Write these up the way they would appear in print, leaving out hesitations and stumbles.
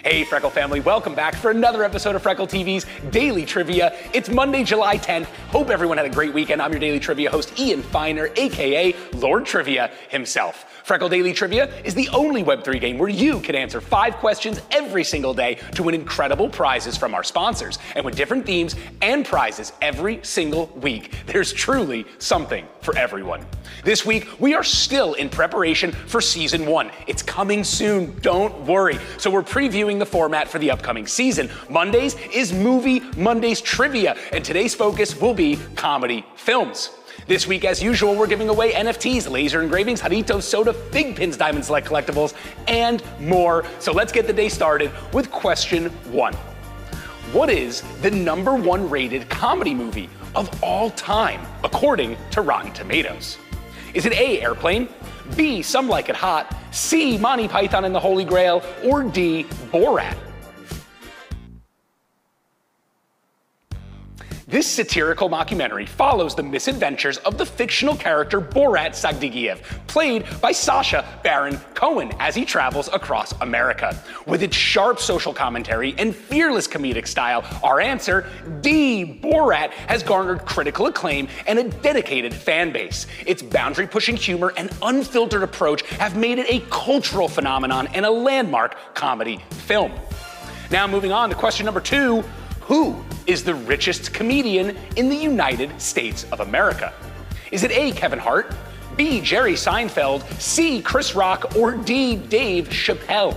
Hey Freckle family, welcome back for another episode of Freckle TV's Daily Trivia. It's Monday, July 10th. Hope everyone had a great weekend. I'm your Daily Trivia host, Ian Feiner, aka Lord Trivia himself. Freckle Daily Trivia is the only Web3 game where you can answer 5 questions every single day to win incredible prizes from our sponsors. And with different themes and prizes every single week, there's truly something for everyone. This week, we are still in preparation for Season 1. It's coming soon, don't worry. So we're previewing the format for the upcoming season. Mondays is Movie Mondays Trivia, and today's focus will be comedy films. This week, as usual, we're giving away NFTs, laser engravings, Jarritos, soda, fig pins, Diamond Select collectibles, and more. So let's get the day started with question 1. What is the #1 rated comedy movie of all time, according to Rotten Tomatoes? Is it A, Airplane, B, Some Like It Hot, C, Monty Python and the Holy Grail, or D, Borat? This satirical mockumentary follows the misadventures of the fictional character Borat Sagdiyev, played by Sacha Baron Cohen as he travels across America. With its sharp social commentary and fearless comedic style, our answer, D, Borat, has garnered critical acclaim and a dedicated fan base. Its boundary-pushing humor and unfiltered approach have made it a cultural phenomenon and a landmark comedy film. Now moving on to question number 2. Who is the richest comedian in the United States of America? Is it A, Kevin Hart, B, Jerry Seinfeld, C, Chris Rock, or D, Dave Chappelle?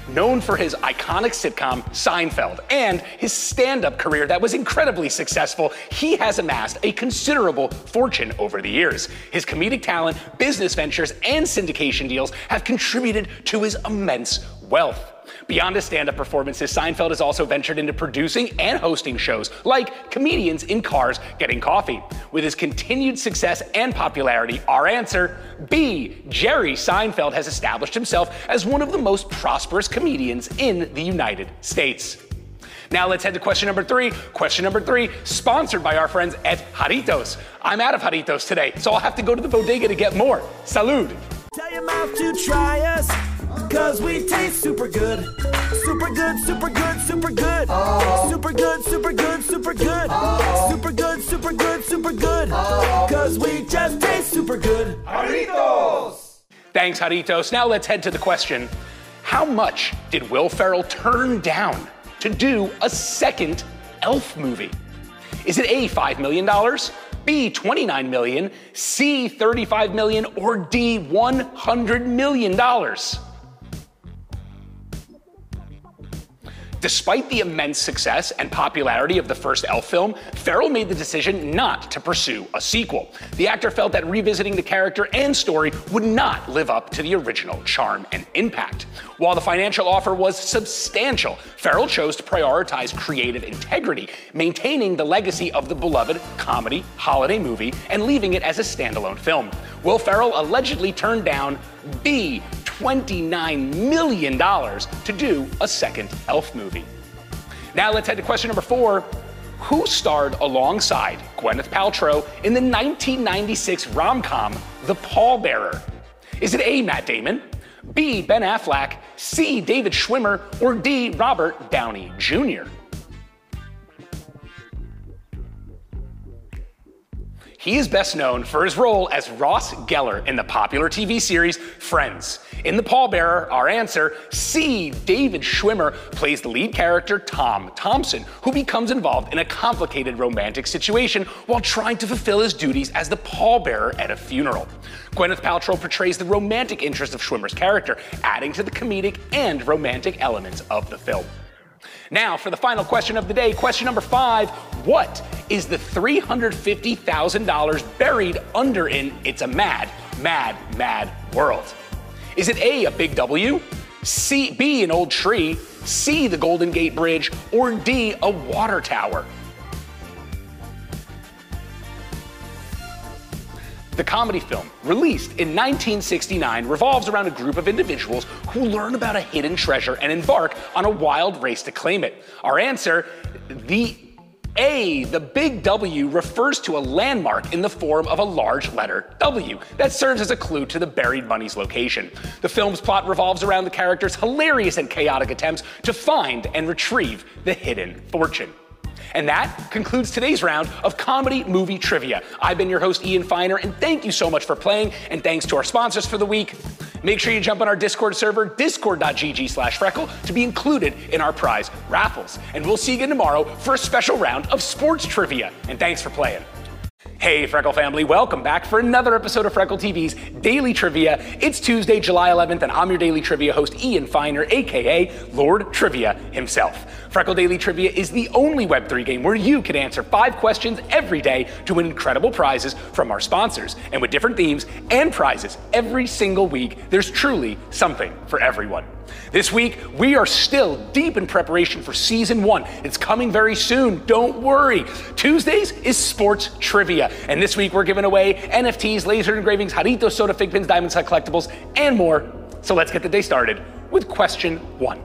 Known for his iconic sitcom Seinfeld and his stand-up career that was incredibly successful, he has amassed a considerable fortune over the years. His comedic talent, business ventures, and syndication deals have contributed to his immense wealth. Beyond his stand-up performances, Seinfeld has also ventured into producing and hosting shows like Comedians in Cars Getting Coffee. With his continued success and popularity, our answer, B, Jerry Seinfeld has established himself as one of the most prosperous comedians in the United States. Now let's head to question number 3. Question number 3, sponsored by our friends at Jarritos. I'm out of Jarritos today, so I'll have to go to the bodega to get more. Salud! Tell your mouth to try us, cause we taste super good. Super good, super good, super good. Super good, super good, super good. Super good, super good, super good. Cause we just taste super good. Jarritos! Thanks, Jarritos. Now let's head to the question. How much did Will Ferrell turn down to do a second Elf movie? Is it A, $5 million, B, $29 million, C, $35 million, or D, $100 million? Despite the immense success and popularity of the first Elf film, Ferrell made the decision not to pursue a sequel. The actor felt that revisiting the character and story would not live up to the original charm and impact. While the financial offer was substantial, Ferrell chose to prioritize creative integrity, maintaining the legacy of the beloved comedy holiday movie and leaving it as a standalone film. Will Ferrell allegedly turned down B, $29 million to do a second Elf movie. Now let's head to question number 4. Who starred alongside Gwyneth Paltrow in the 1996 rom-com The Pallbearer? Is it A, Matt Damon, B, Ben Affleck, C, David Schwimmer, or D, Robert Downey Jr.? He is best known for his role as Ross Geller in the popular TV series Friends. In The Pallbearer, our answer, C, David Schwimmer, plays the lead character Tom Thompson, who becomes involved in a complicated romantic situation while trying to fulfill his duties as the pallbearer at a funeral. Gwyneth Paltrow portrays the romantic interest of Schwimmer's character, adding to the comedic and romantic elements of the film. Now, for the final question of the day, question number 5, what is the $350,000 buried under in It's a Mad, Mad, Mad World? Is it A, a big W, C, B, an old tree, C, the Golden Gate Bridge, or D, a water tower? The comedy film, released in 1969, revolves around a group of individuals who learn about a hidden treasure and embark on a wild race to claim it. Our answer, the A, the big W refers to a landmark in the form of a large letter W that serves as a clue to the buried money's location. The film's plot revolves around the characters' hilarious and chaotic attempts to find and retrieve the hidden fortune. And that concludes today's round of comedy movie trivia. I've been your host, Ian Finer, and thank you so much for playing, and thanks to our sponsors for the week. Make sure you jump on our Discord server, discord.gg/Freckle, to be included in our prize raffles. And we'll see you again tomorrow for a special round of sports trivia. And thanks for playing. Hey, Freckle family, welcome back for another episode of Freckle TV's Daily Trivia. It's Tuesday, July 11th, and I'm your Daily Trivia host, Ian Finer, aka Lord Trivia himself. Freckle Daily Trivia is the only Web3 game where you can answer 5 questions every day to win incredible prizes from our sponsors. And with different themes and prizes every single week, there's truly something for everyone. This week, we are still deep in preparation for Season 1. It's coming very soon, don't worry. Tuesdays is Sports Trivia, and this week we're giving away NFTs, laser engravings, Jarritos, soda, fig pins, diamond set collectibles, and more. So let's get the day started with question 1.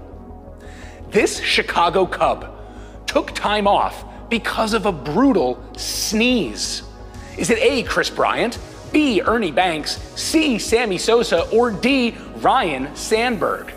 This Chicago Cub took time off because of a brutal sneeze. Is it A, Chris Bryant, B, Ernie Banks, C, Sammy Sosa, or D, Ryan Sandberg?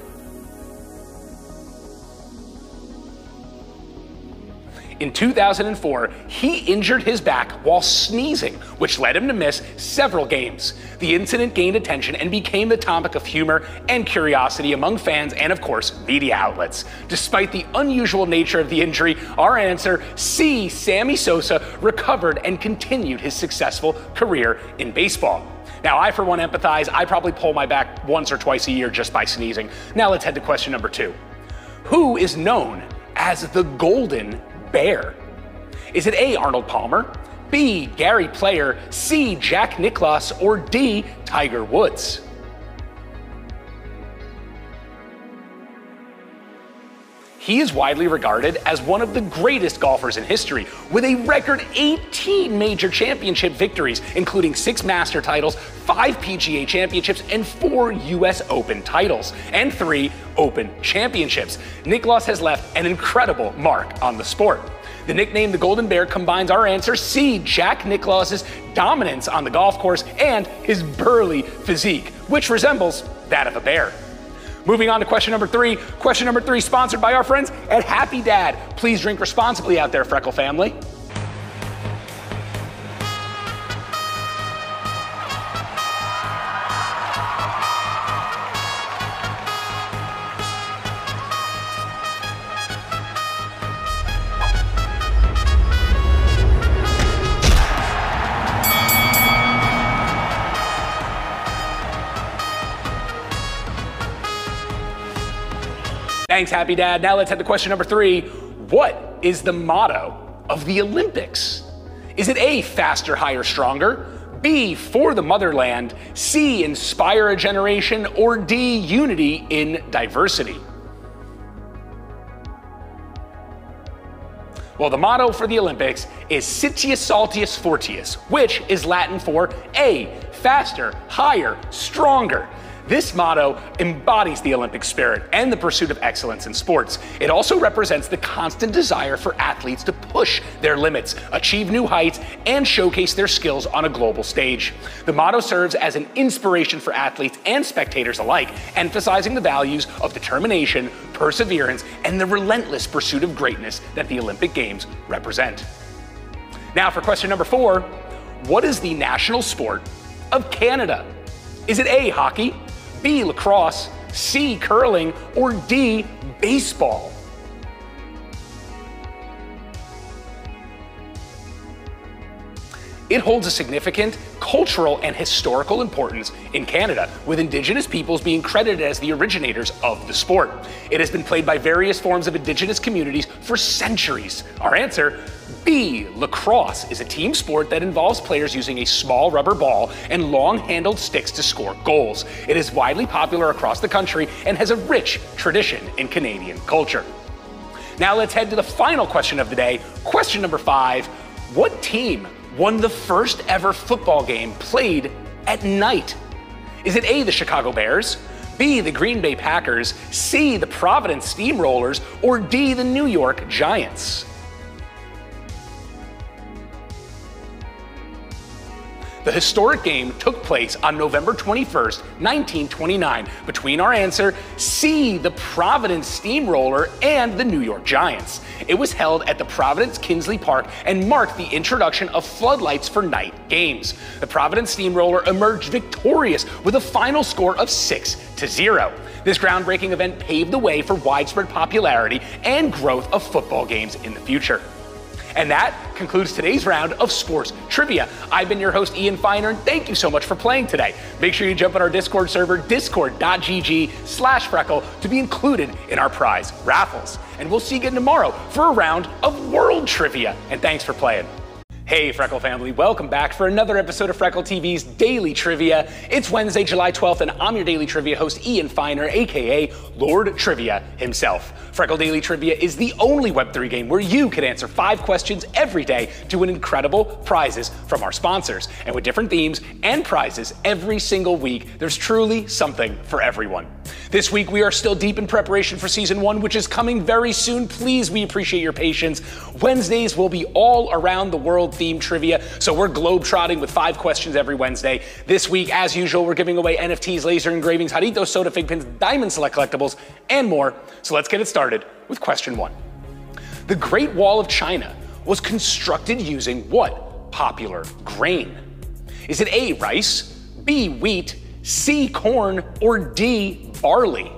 In 2004, he injured his back while sneezing, which led him to miss several games. The incident gained attention and became the topic of humor and curiosity among fans and, of course, media outlets. Despite the unusual nature of the injury, our answer, C, Sammy Sosa, recovered and continued his successful career in baseball. Now, I, for one, empathize. I probably pull my back once or twice a year just by sneezing. Now let's head to question number 2. Who is known as the Golden Bear? Is it A, Arnold Palmer, B, Gary Player, C, Jack Nicklaus, or D, Tiger Woods? He is widely regarded as one of the greatest golfers in history, with a record 18 major championship victories, including 6 Master titles, 5 PGA championships, and 4 US Open titles, and 3 Open championships. Nicklaus has left an incredible mark on the sport. The nickname the Golden Bear combines our answer C, Jack Nicklaus's dominance on the golf course and his burly physique, which resembles that of a bear. Moving on to question number 3. Question number 3 sponsored by our friends at Happy Dad. Please drink responsibly out there, Freckle family. Thanks, Happy Dad. Now let's head to question number 3. What is the motto of the Olympics? Is it A, faster, higher, stronger, B, for the motherland, C, inspire a generation, or D, unity in diversity? Well, the motto for the Olympics is Citius Saltius Fortius, which is Latin for A, faster, higher, stronger. This motto embodies the Olympic spirit and the pursuit of excellence in sports. It also represents the constant desire for athletes to push their limits, achieve new heights, and showcase their skills on a global stage. The motto serves as an inspiration for athletes and spectators alike, emphasizing the values of determination, perseverance, and the relentless pursuit of greatness that the Olympic Games represent. Now for question number 4, what is the national sport of Canada? Is it A, hockey, B, lacrosse, C, curling, or D, baseball? It holds a significant cultural and historical importance in Canada, with Indigenous peoples being credited as the originators of the sport. It has been played by various forms of Indigenous communities for centuries. Our answer, B, lacrosse, is a team sport that involves players using a small rubber ball and long-handled sticks to score goals. It is widely popular across the country and has a rich tradition in Canadian culture. Now let's head to the final question of the day. Question number 5. What team won the first ever football game played at night? Is it A, the Chicago Bears, B, the Green Bay Packers, C, the Providence Steamrollers, or D, the New York Giants? The historic game took place on November 21st, 1929, between our answer C, the Providence Steamroller, and the New York Giants. It was held at the Providence Kinsley Park and marked the introduction of floodlights for night games. The Providence Steamroller emerged victorious with a final score of 6-0. This groundbreaking event paved the way for widespread popularity and growth of football games in the future. And that concludes today's round of sports trivia. I've been your host, Ian Feiner, and thank you so much for playing today. Make sure you jump on our Discord server, discord.gg/Freckle, to be included in our prize raffles. And we'll see you again tomorrow for a round of world trivia. And thanks for playing. Hey, Freckle family, welcome back for another episode of Freckle TV's Daily Trivia. It's Wednesday, July 12th, and I'm your Daily Trivia host, Ian Feiner, aka Lord Trivia himself. Freckle Daily Trivia is the only Web3 game where you can answer 5 questions every day to win incredible prizes from our sponsors. And with different themes and prizes every single week, there's truly something for everyone. This week, we are still deep in preparation for Season 1, which is coming very soon. Please, we appreciate your patience. Wednesdays will be all around the world themed trivia, so we're globe-trotting with 5 questions every Wednesday. This week, as usual, we're giving away NFTs, laser engravings, Jarritos, soda fig pins, Diamond Select collectibles, and more. So let's get it started with question 1. The Great Wall of China was constructed using what popular grain? Is it A, rice, B, wheat, C, corn, or D, barley?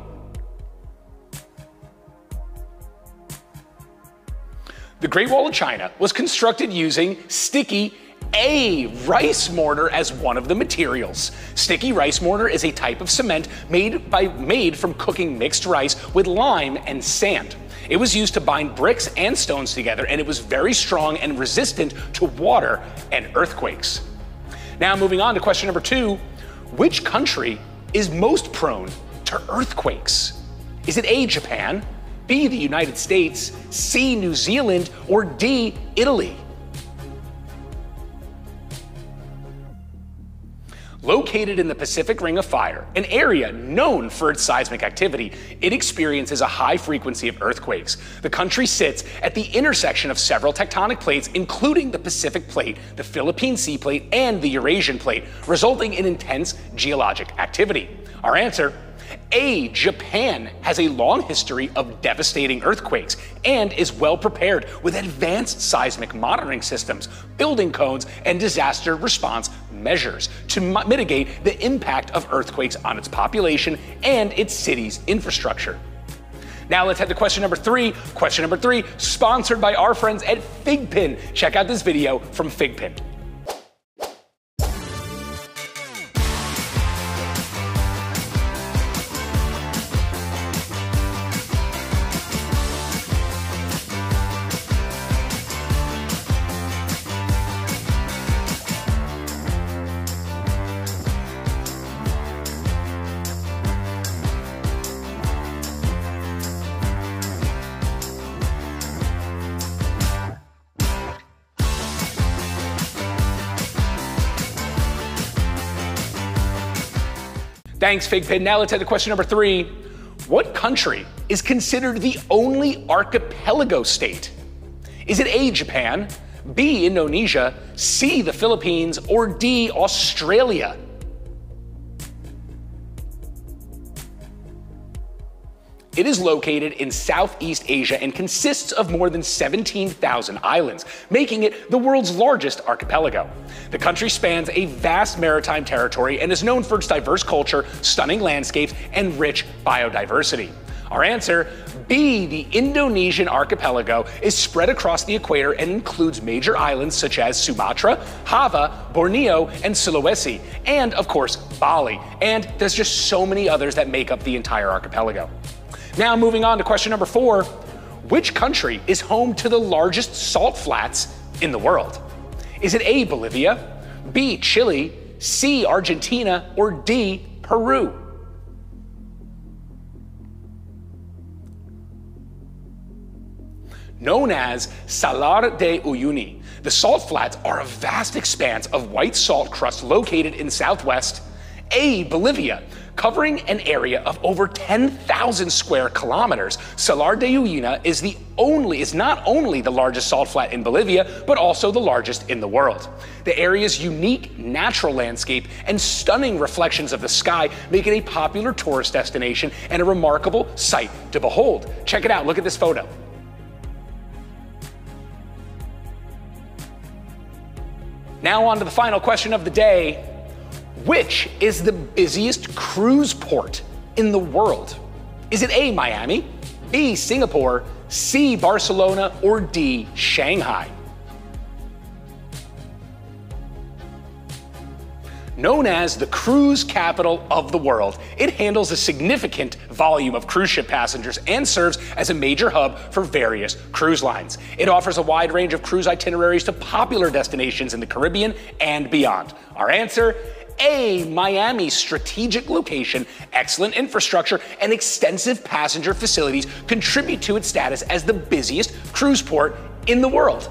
The Great Wall of China was constructed using sticky A, rice mortar as one of the materials. Sticky rice mortar is a type of cement made from cooking mixed rice with lime and sand. It was used to bind bricks and stones together, and it was very strong and resistant to water and earthquakes. Now moving on to question number 2, which country is most prone to earthquakes? Is it A, Japan, B, the United States, C, New Zealand, or D, Italy? Located in the Pacific Ring of Fire, an area known for its seismic activity, it experiences a high frequency of earthquakes. The country sits at the intersection of several tectonic plates, including the Pacific Plate, the Philippine Sea Plate, and the Eurasian Plate, resulting in intense geologic activity. Our answer: A, Japan has a long history of devastating earthquakes and is well prepared with advanced seismic monitoring systems, building codes, and disaster response measures to mitigate the impact of earthquakes on its population and its city's infrastructure. Now let's head to question number 3. Question number 3, sponsored by our friends at Figpin. Check out this video from Figpin. Thanks, Figpin. Now let's head to question number 3. What country is considered the only archipelago state? Is it A, Japan, B, Indonesia, C, the Philippines, or D, Australia? It is located in Southeast Asia and consists of more than 17,000 islands, making it the world's largest archipelago. The country spans a vast maritime territory and is known for its diverse culture, stunning landscapes, and rich biodiversity. Our answer: B, the Indonesian archipelago is spread across the equator and includes major islands such as Sumatra, Java, Borneo, and Sulawesi, and of course, Bali. And there's just so many others that make up the entire archipelago. Now moving on to question number 4, which country is home to the largest salt flats in the world? Is it A, Bolivia, B, Chile, C, Argentina, or D, Peru? Known as Salar de Uyuni, the salt flats are a vast expanse of white salt crust located in southwest A, Bolivia, Covering an area of over 10,000 square kilometers, Salar de Uyuni is not only the largest salt flat in Bolivia, but also the largest in the world. The area's unique natural landscape and stunning reflections of the sky make it a popular tourist destination and a remarkable sight to behold. Check it out, look at this photo. Now on to the final question of the day. Which is the busiest cruise port in the world? Is it A, Miami, B, Singapore, C, Barcelona, or D, Shanghai? Known as the cruise capital of the world, it handles a significant volume of cruise ship passengers and serves as a major hub for various cruise lines. It offers a wide range of cruise itineraries to popular destinations in the Caribbean and beyond. Our answer: A, Miami's strategic location, excellent infrastructure, and extensive passenger facilities contribute to its status as the busiest cruise port in the world.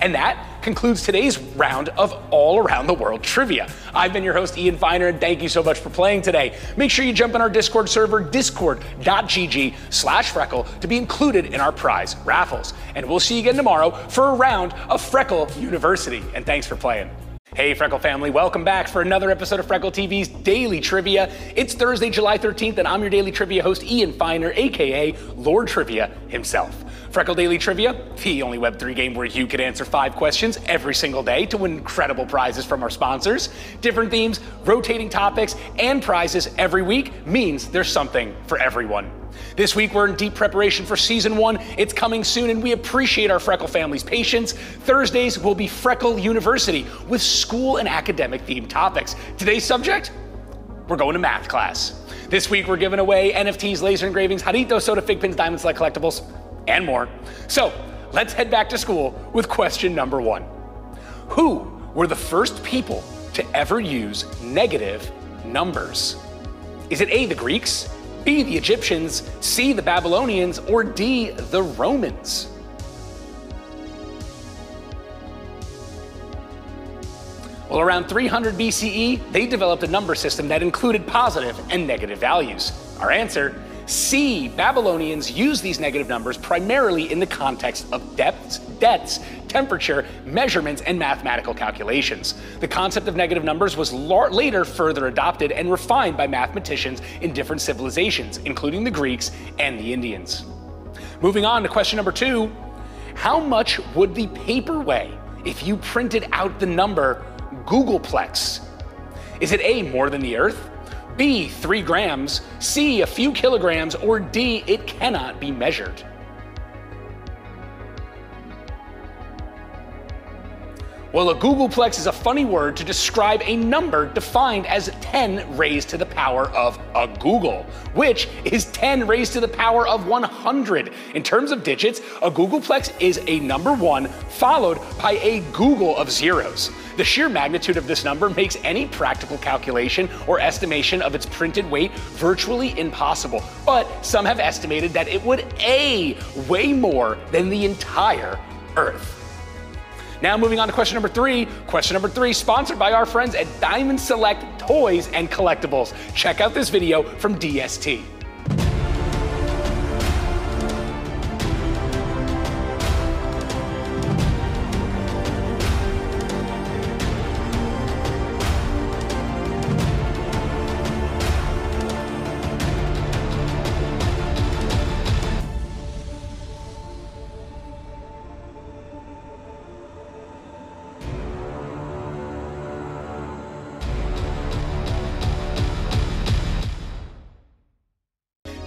And that concludes today's round of all around the world trivia. I've been your host, Ian Feiner, and thank you so much for playing today. Make sure you jump in our Discord server, discord.gg/Freckle, to be included in our prize raffles. And we'll see you again tomorrow for a round of Freckle University. And thanks for playing. Hey Freckle family, welcome back for another episode of Freckle TV's Daily Trivia. It's Thursday, July 13th, and I'm your Daily Trivia host, Ian Feiner, aka Lord Trivia himself. Freckle Daily Trivia, the only Web3 game where you can answer 5 questions every single day to win incredible prizes from our sponsors. Different themes, rotating topics, and prizes every week means there's something for everyone. This week, we're in deep preparation for Season 1. It's coming soon, and we appreciate our Freckle family's patience. Thursdays will be Freckle University with school and academic themed topics. Today's subject? We're going to math class. This week, we're giving away NFTs, laser engravings, Jarrito, soda, fig pins, Diamond Select collectibles, and more. So, let's head back to school with question number 1. Who were the first people to ever use negative numbers? Is it A, the Greeks, B, the Egyptians, C, the Babylonians, or D, the Romans? Well, around 300 BCE, they developed a number system that included positive and negative values. Our answer: C, Babylonians used these negative numbers primarily in the context of debts, temperature, measurements, and mathematical calculations. The concept of negative numbers was later further adopted and refined by mathematicians in different civilizations, including the Greeks and the Indians. Moving on to question number 2, how much would the paper weigh if you printed out the number Googleplex? Is it A, more than the Earth, B, 3 grams, C, a few kilograms, or D, it cannot be measured? Well, a Googleplex is a funny word to describe a number defined as 10 raised to the power of a Google, which is 10 raised to the power of 100. In terms of digits, a Googleplex is a number 1 followed by a Google of zeros. The sheer magnitude of this number makes any practical calculation or estimation of its printed weight virtually impossible, but some have estimated that it would weigh more than the entire Earth. Now moving on to question number 3. Question number 3, sponsored by our friends at Diamond Select Toys and Collectibles. Check out this video from DST.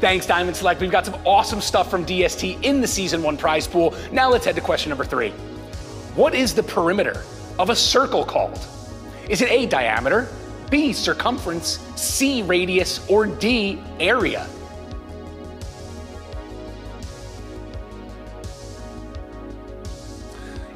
Thanks, Diamond Select. We've got some awesome stuff from DST in the Season 1 prize pool. Now let's head to question number 3. What is the perimeter of a circle called? Is it A, diameter, B, circumference, C, radius, or D, area?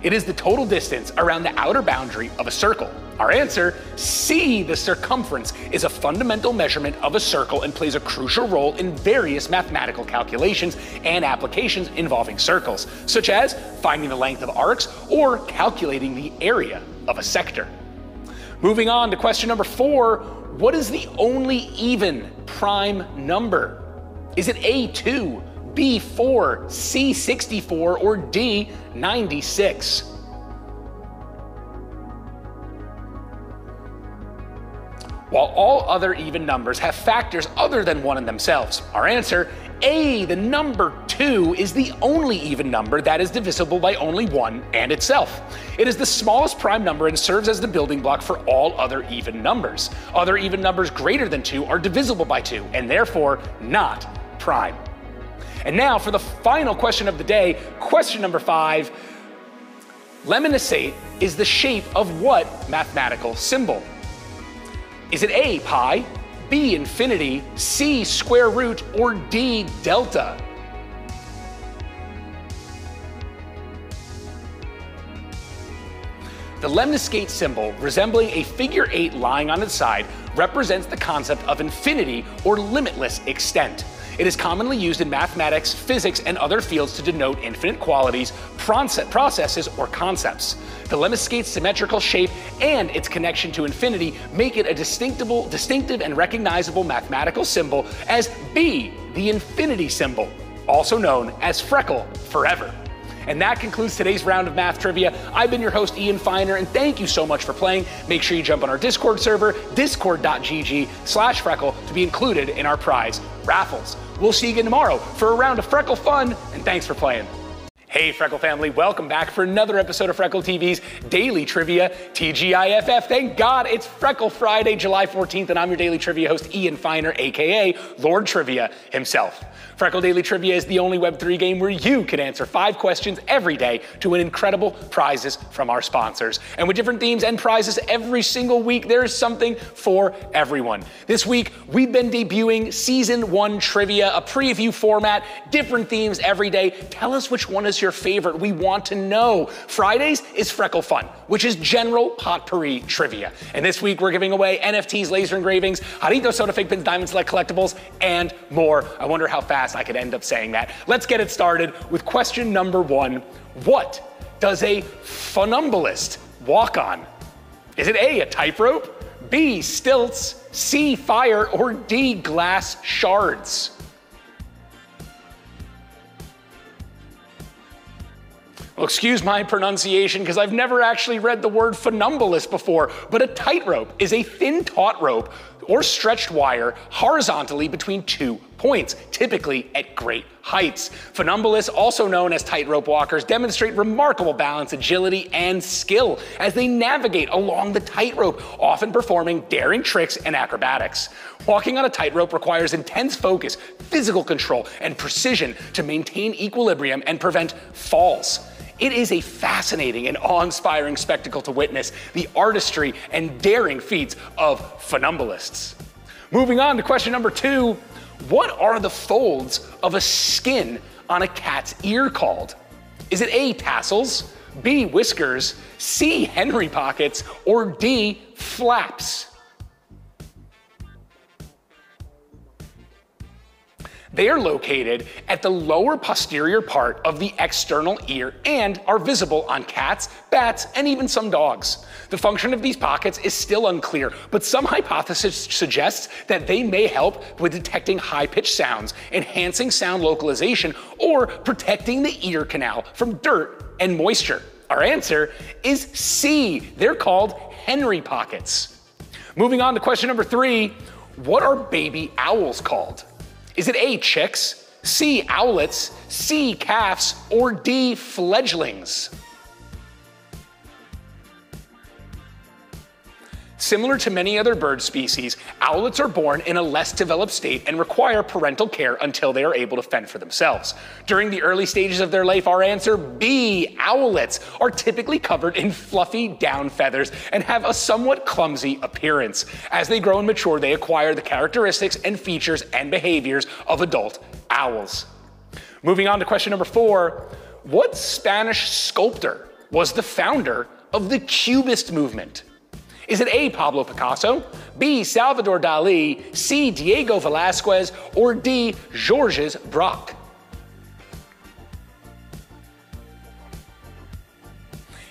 It is the total distance around the outer boundary of a circle. Our answer, C, the circumference, is a fundamental measurement of a circle and plays a crucial role in various mathematical calculations and applications involving circles, such as finding the length of arcs or calculating the area of a sector. Moving on to question number 4, What is the only even prime number? Is it A, 2, B, 4, C, 64, or D, 96? While all other even numbers have factors other than 1 in themselves. Our answer, A, the number 2, is the only even number that is divisible by only 1 and itself. It is the smallest prime number and serves as the building block for all other even numbers. Other even numbers greater than 2 are divisible by 2 and therefore not prime. And now for the final question of the day, question number 5. Lemniscate is the shape of what mathematical symbol? Is it A, pi, B, infinity, C, square root, or D, delta? The lemniscate symbol, resembling a figure 8 lying on its side, represents the concept of infinity or limitless extent. It is commonly used in mathematics, physics, and other fields to denote infinite qualities, processes, or concepts. The lemniscate's symmetrical shape and its connection to infinity make it a distinctive and recognizable mathematical symbol as B, the infinity symbol, also known as Freckle forever. And that concludes today's round of math trivia. I've been your host, Ian Feiner, and thank you so much for playing. Make sure you jump on our Discord server, discord.gg/Freckle, to be included in our prize raffles. We'll see you again tomorrow for a round of Freckle fun, and thanks for playing. Hey Freckle family, welcome back for another episode of Freckle TV's Daily Trivia, TGIFF. Thank God it's Freckle Friday, July 14th, and I'm your Daily Trivia host, Ian Feiner, aka Lord Trivia himself. Freckle Daily Trivia is the only Web3 game where you can answer 5 questions every day to win incredible prizes from our sponsors. And with different themes and prizes every single week, there is something for everyone. This week, we've been debuting Season 1 Trivia, a preview format, different themes every day. Tell us which one is your favorite. We want to know. Fridays is Freckle Fun, which is general potpourri trivia. And this week, we're giving away NFTs, laser engravings, Jarrito soda fig pins, Diamond Select collectibles, and more. I wonder how fast I could end up saying that. Let's get it started with question number 1. What does a funambulist walk on? Is it A, a tightrope, B, stilts, C, fire, or D, glass shards? Well, excuse my pronunciation because I've never actually read the word funambulist before, but a tightrope is a thin taut rope or stretched wire horizontally between 2 points, typically at great heights. Funambulists, also known as tightrope walkers, demonstrate remarkable balance, agility, and skill as they navigate along the tightrope, often performing daring tricks and acrobatics. Walking on a tightrope requires intense focus, physical control, and precision to maintain equilibrium and prevent falls. It is a fascinating and awe-inspiring spectacle to witness the artistry and daring feats of funambulists. Moving on to question number 2, what are the folds of a skin on a cat's ear called? Is it A, tassels, B, whiskers, C, Henry pockets, or D, flaps? They are located at the lower posterior part of the external ear and are visible on cats, bats, and even some dogs. The function of these pockets is still unclear, but some hypothesis suggests that they may help with detecting high-pitched sounds, enhancing sound localization, or protecting the ear canal from dirt and moisture. Our answer is C. They're called Henry pockets. Moving on to question number 3, what are baby owls called? Is it A, chicks, C, owlets, C, calves, or D, fledglings? Similar to many other bird species, owlets are born in a less developed state and require parental care until they are able to fend for themselves. During the early stages of their life, our answer B, owlets, are typically covered in fluffy down feathers and have a somewhat clumsy appearance. As they grow and mature, they acquire the characteristics and features and behaviors of adult owls. Moving on to question number 4, what Spanish sculptor was the founder of the Cubist movement? Is it A, Pablo Picasso, B, Salvador Dali, C, Diego Velázquez, or D, Georges Braque?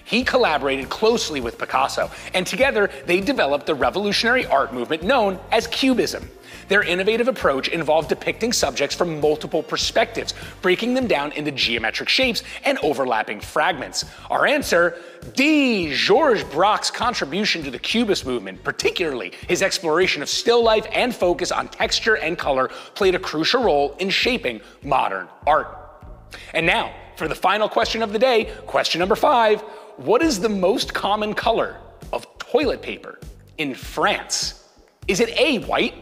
He collaborated closely with Picasso, and together they developed the revolutionary art movement known as Cubism. Their innovative approach involved depicting subjects from multiple perspectives, breaking them down into geometric shapes and overlapping fragments. Our answer: D. Georges Braque's contribution to the Cubist movement, particularly his exploration of still life and focus on texture and color, played a crucial role in shaping modern art. And now, for the final question of the day, question number 5. What is the most common color of toilet paper in France? Is it A, white,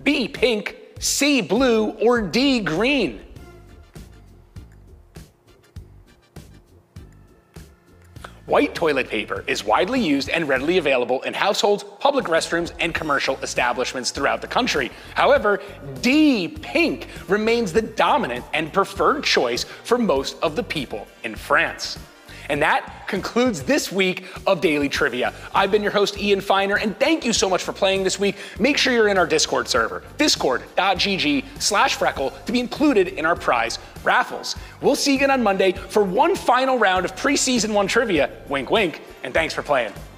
B, pink, C, blue, or D, green? White toilet paper is widely used and readily available in households, public restrooms, and commercial establishments throughout the country. However, D, pink, remains the dominant and preferred choice for most of the people in France. And that concludes this week of Daily Trivia. I've been your host, Ian Finer, and thank you so much for playing this week. Make sure you're in our Discord server, discord.gg/Freckle, to be included in our prize raffles. We'll see you again on Monday for one final round of pre-season 1 trivia. Wink, wink, and thanks for playing.